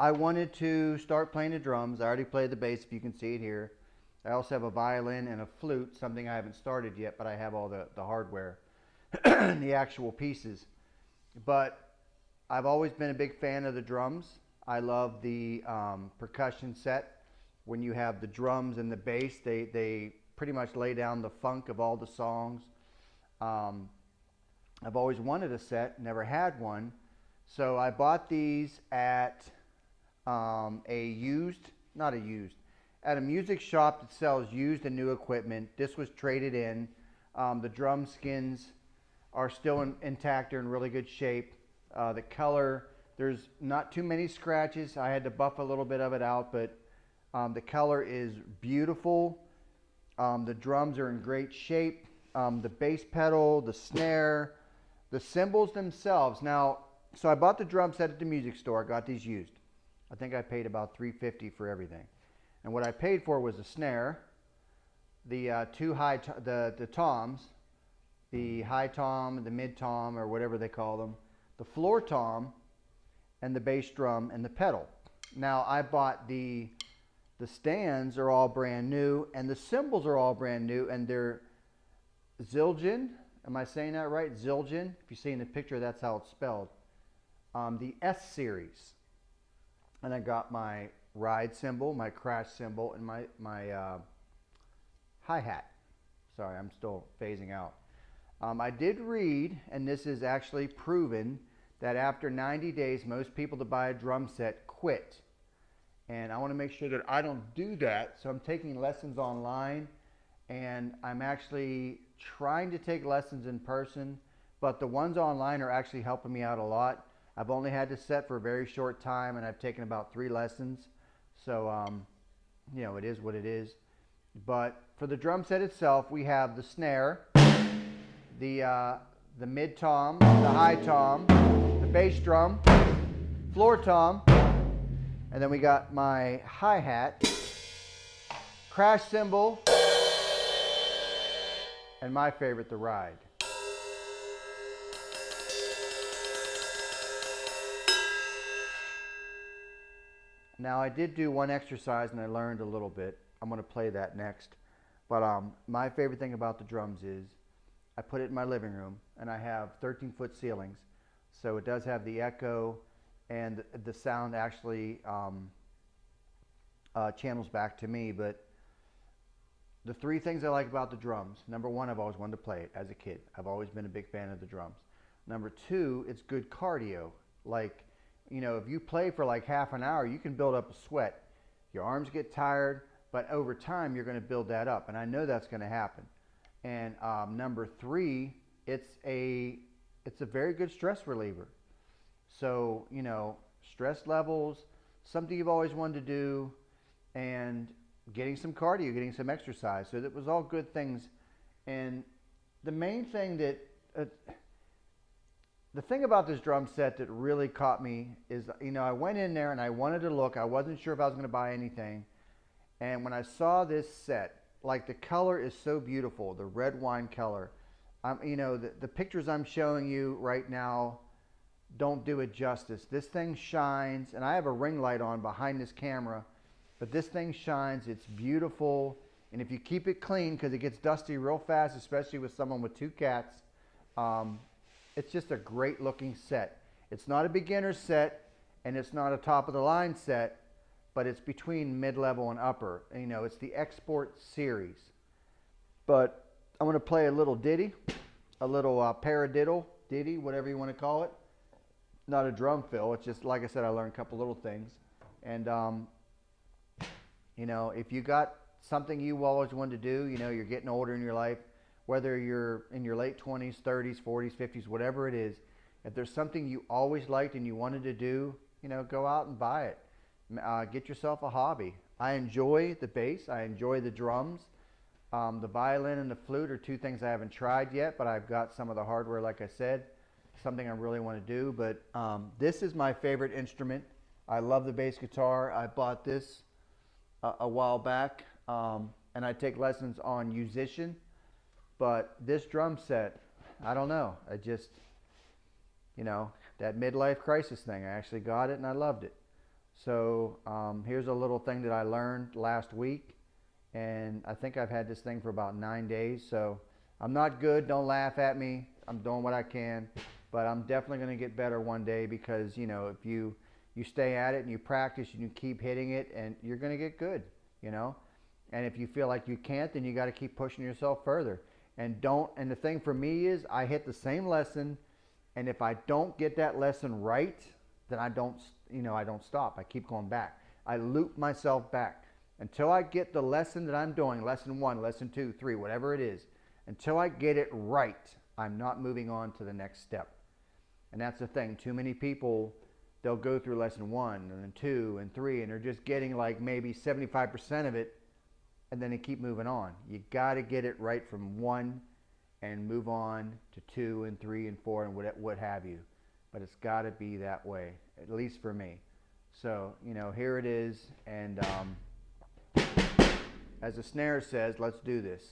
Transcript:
I wanted to start playing the drums. I already played the bass, if you can see it here. I also have a violin and a flute, something I haven't started yet, but I have all the hardware and the actual pieces. But I've always been a big fan of the drums. I love the percussion set. When you have the drums and the bass, they pretty much lay down the funk of all the songs. I've always wanted a set, never had one. So I bought these at at a music shop that sells used and new equipment. This was traded in. The drum skins are still intact. They're in really good shape. The color, there's not too many scratches. I had to buff a little bit of it out, but the color is beautiful. The drums are in great shape. The bass pedal, the snare, the cymbals themselves. Now, so I bought the drum set at the music store. I got these used. I think I paid about $3.50 for everything. And what I paid for was a snare, the the toms, the high tom, the mid tom, or whatever they call them, the floor tom, and the bass drum and the pedal. Now I bought the stands are all brand new, and the cymbals are all brand new, and they're Zildjian. Am I saying that right? Zildjian. If you see in the picture, that's how it's spelled. The S series. And I got my ride cymbal, my crash cymbal, and my hi-hat. Sorry, I'm still phasing out. I did read, and this is actually proven, that after 90 days, most people that buy a drum set quit. And I want to make sure that I don't do that, so I'm taking lessons online, and I'm actually trying to take lessons in person, but the ones online are actually helping me out a lot. I've only had this set for a very short time, and I've taken about 3 lessons. So, you know, it is what it is. But for the drum set itself, we have the snare, the mid tom, the high tom, the bass drum, floor tom, and then we got my hi-hat, crash cymbal, and my favorite, the ride. Now I did do one exercise and I learned a little bit. I'm going to play that next. But my favorite thing about the drums is I put it in my living room, and I have 13-foot ceilings. So it does have the echo, and the sound actually channels back to me. But the 3 things I like about the drums: number 1, I've always wanted to play it as a kid. I've always been a big fan of the drums. Number 2, it's good cardio. Like, you know, if you play for like half an hour, you can build up a sweat. Your arms get tired, but over time you're going to build that up, and I know that's going to happen. And number 3, it's a very good stress reliever. So, you know, stress levels, something you've always wanted to do, and getting some cardio, getting some exercise. So that was all good things. And the main thing that the thing about this drum set that really caught me is, you know, I went in there and I wanted to look. I wasn't sure if I was going to buy anything. And when I saw this set, like, the color is so beautiful, the red wine color. You know, the pictures I'm showing you right now don't do it justice. This thing shines, and I have a ring light on behind this camera, but this thing shines. It's beautiful. And if you keep it clean, because it gets dusty real fast, especially with someone with 2 cats, it's just a great looking set. It's not a beginner set, and it's not a top of the line set, but it's between mid-level and upper. You know, it's the Export series. But I'm going to play a little ditty, a little paradiddle, ditty, whatever you want to call it. Not a drum fill. It's just, like I said, I learned a couple little things. And, you know, if you got something you always wanted to do, you know, you're getting older in your life, whether you're in your late 20s, 30s, 40s, 50s, whatever it is, if there's something you always liked and you wanted to do, you know, go out and buy it. Get yourself a hobby. I enjoy the bass. I enjoy the drums. The violin and the flute are 2 things I haven't tried yet, but I've got some of the hardware, like I said, something I really want to do. But this is my favorite instrument. I love the bass guitar. I bought this a while back, and I take lessons on musician. But this drum set, I don't know. I just, that midlife crisis thing. I actually got it and I loved it. So here's a little thing that I learned last week, and I think I've had this thing for about 9 days. So I'm not good. Don't laugh at me. I'm doing what I can, but I'm definitely going to get better one day because if you stay at it and you practice and you keep hitting it, and you're going to get good. And if you feel like you can't, then you got to keep pushing yourself further. And the thing for me is I hit the same lesson, and if I don't get that lesson right, then I don't stop. I keep going back. I loop myself back until I get the lesson that I'm doing, lesson 1, lesson 2, 3, whatever it is. Until I get it right, I'm not moving on to the next step. And that's the thing. Too many people, they'll go through lesson 1 and then 2 and 3, and they're just getting like maybe 75% of it, and then they keep moving on. You got to get it right from 1 and move on to 2 and 3 and 4 and what have you. But it's got to be that way, at least for me. So, here it is. And as the snare says, let's do this.